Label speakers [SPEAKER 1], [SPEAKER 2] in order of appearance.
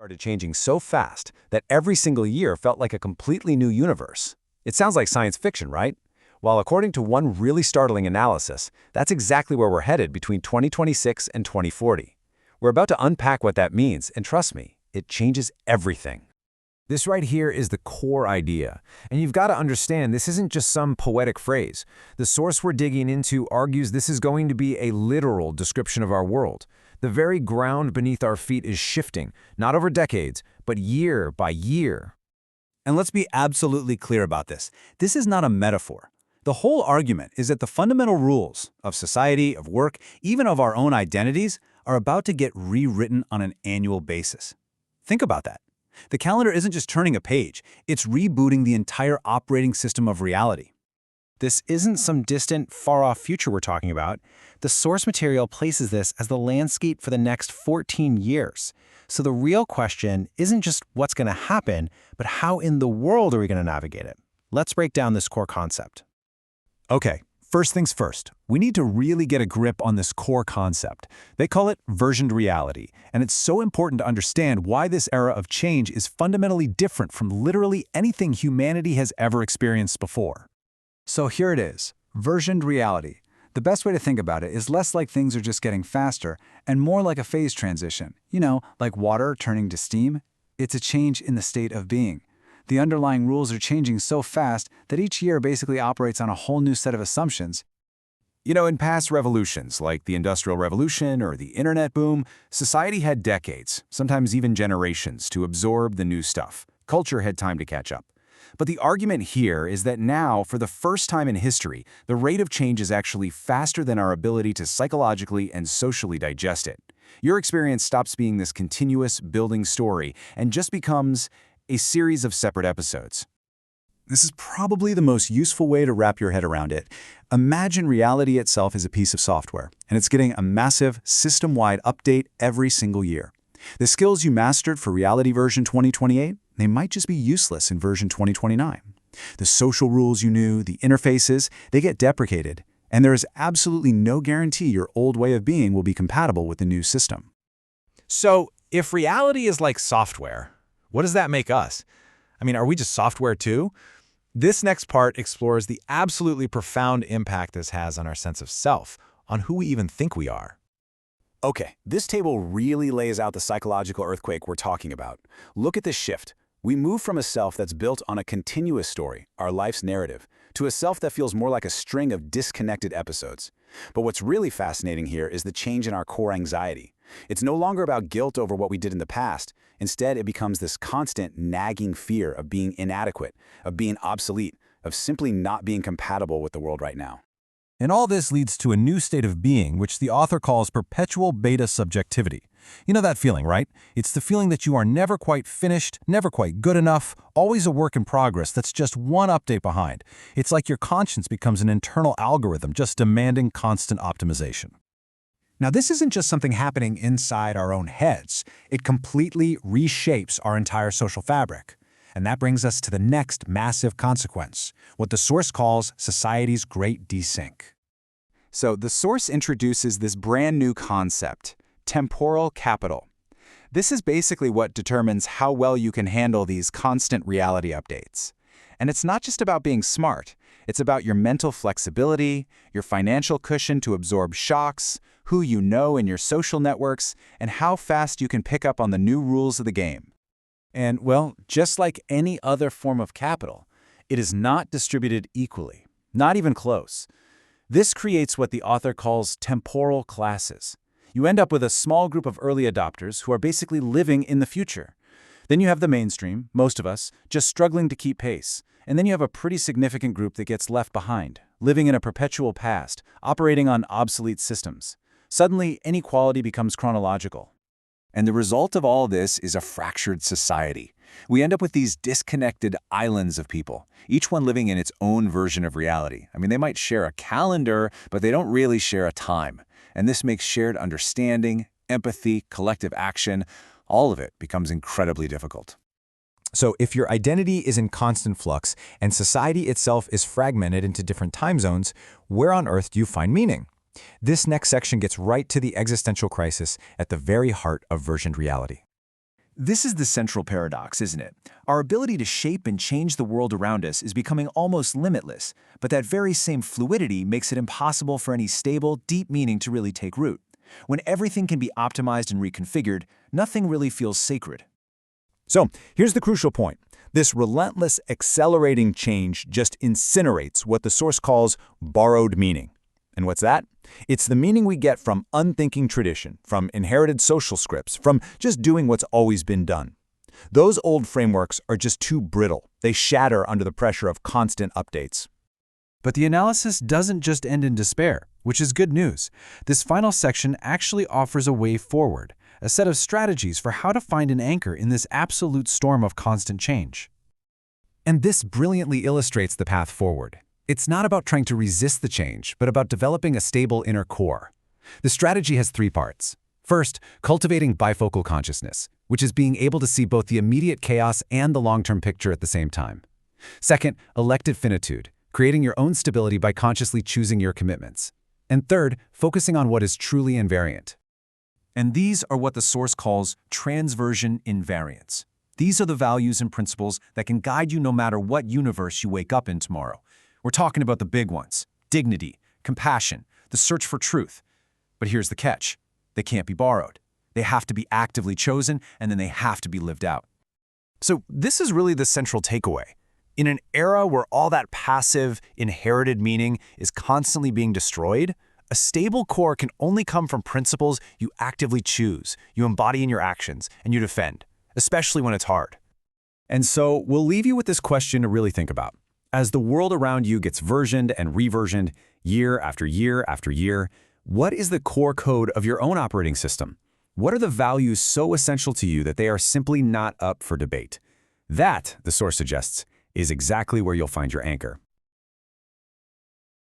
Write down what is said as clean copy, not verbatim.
[SPEAKER 1] started changing so fast that every single year felt like a completely new universe. It sounds like science fiction, right? Well, according to one really startling analysis, that's exactly where we're headed between 2026 and 2040. We're about to unpack what that means, and trust me, it changes everything.
[SPEAKER 2] This right here is the core idea, and you've got to understand this isn't just some poetic phrase. The source we're digging into argues this is going to be a literal description of our world. The very ground beneath our feet is shifting, not over decades, but year by year.
[SPEAKER 3] And let's be absolutely clear about this. This is not a metaphor. The whole argument is that the fundamental rules of society, of work, even of our own identities, are about to get rewritten on an annual basis. Think about that. The calendar isn't just turning a page, it's rebooting the entire operating system of reality.
[SPEAKER 4] This isn't some distant, far-off future we're talking about. The source material places this as the landscape for the next 14 years. So the real question isn't just what's going to happen, but how in the world are we going to navigate it? Let's break down this core concept.
[SPEAKER 3] Okay, first things first. We need to really get a grip on this core concept. They call it versioned reality, and it's so important to understand why this era of change is fundamentally different from literally anything humanity has ever experienced before. So here it is, versioned reality. The best way to think about it is less like things are just getting faster and more like a phase transition. You know, like water turning to steam. It's a change in the state of being. The underlying rules are changing so fast that each year basically operates on a whole new set of assumptions.
[SPEAKER 2] You know, in past revolutions, like the Industrial Revolution or the Internet boom, society had decades, sometimes even generations, to absorb the new stuff. Culture had time to catch up. But the argument here is that now, for the first time in history, the rate of change is actually faster than our ability to psychologically and socially digest it. Your experience stops being this continuous building story and just becomes a series of separate episodes.
[SPEAKER 3] This is probably the most useful way to wrap your head around it. Imagine reality itself is a piece of software, and it's getting a massive, system-wide update every single year. The skills you mastered for reality version 2028, they might just be useless in version 2029. The social rules you knew, the interfaces, they get deprecated, and there is absolutely no guarantee your old way of being will be compatible with the new system.
[SPEAKER 5] So, if reality is like software, what does that make us? I mean, are we just software too? This next part explores the absolutely profound impact this has on our sense of self, on who we even think we are.
[SPEAKER 3] Okay, this table really lays out the psychological earthquake we're talking about. Look at this shift. We move from a self that's built on a continuous story, our life's narrative, to a self that feels more like a string of disconnected episodes. But what's really fascinating here is the change in our core anxiety. It's no longer about guilt over what we did in the past. Instead, it becomes this constant, nagging fear of being inadequate, of being obsolete, of simply not being compatible with the world right now.
[SPEAKER 2] And all this leads to a new state of being, which the author calls perpetual beta subjectivity. You know that feeling, right? It's the feeling that you are never quite finished, never quite good enough, always a work in progress that's just one update behind. It's like your conscience becomes an internal algorithm just demanding constant optimization.
[SPEAKER 6] Now, this isn't just something happening inside our own heads. It completely reshapes our entire social fabric. And that brings us to the next massive consequence, what the source calls society's great desync.
[SPEAKER 3] So the source introduces this brand new concept, temporal capital. This is basically what determines how well you can handle these constant reality updates. And it's not just about being smart. It's about your mental flexibility, your financial cushion to absorb shocks, who you know in your social networks, and how fast you can pick up on the new rules of the game. And, well, just like any other form of capital, it is not distributed equally, not even close. This creates what the author calls temporal classes. You end up with a small group of early adopters who are basically living in the future. Then you have the mainstream, most of us, just struggling to keep pace. And then you have a pretty significant group that gets left behind, living in a perpetual past, operating on obsolete systems. Suddenly, inequality becomes chronological. And the result of all this is a fractured society. We end up with these disconnected islands of people, each one living in its own version of reality. I mean, they might share a calendar, but they don't really share a time. And this makes shared understanding, empathy, collective action, all of it becomes incredibly difficult.
[SPEAKER 2] So if your identity is in constant flux and society itself is fragmented into different time zones, where on earth do you find meaning? This next section gets right to the existential crisis at the very heart of versioned reality. This is the central paradox, isn't it? Our ability to shape and change the world around us is becoming almost limitless, but that very same fluidity makes it impossible for any stable, deep meaning to really take root. When everything can be optimized and reconfigured, nothing really feels sacred.
[SPEAKER 1] So, here's the crucial point. This relentless, accelerating change just incinerates what the source calls borrowed meaning. And what's that? It's the meaning we get from unthinking tradition, from inherited social scripts, from just doing what's always been done. Those old frameworks are just too brittle. They shatter under the pressure of constant updates.
[SPEAKER 2] But the analysis doesn't just end in despair, which is good news. This final section actually offers a way forward, a set of strategies for how to find an anchor in this absolute storm of constant change.
[SPEAKER 1] And this brilliantly illustrates the path forward. It's not about trying to resist the change, but about developing a stable inner core. The strategy has 3 parts. First, cultivating bifocal consciousness, which is being able to see both the immediate chaos and the long-term picture at the same time. Second, elective finitude, creating your own stability by consciously choosing your commitments. And third, focusing on what is truly invariant.
[SPEAKER 2] And these are what the source calls transversion invariants. These are the values and principles that can guide you no matter what universe you wake up in tomorrow. We're talking about the big ones: dignity, compassion, the search for truth. But here's the catch. They can't be borrowed. They have to be actively chosen, and then they have to be lived out.
[SPEAKER 5] So this is really the central takeaway. In an era where all that passive, inherited meaning is constantly being destroyed, a stable core can only come from principles you actively choose, you embody in your actions, and you defend, especially when it's hard.
[SPEAKER 1] And so we'll leave you with this question to really think about. As the world around you gets versioned and reversioned year after year after year, what is the core code of your own operating system? What are the values so essential to you that they are simply not up for debate? That, the source suggests, is exactly where you'll find your anchor.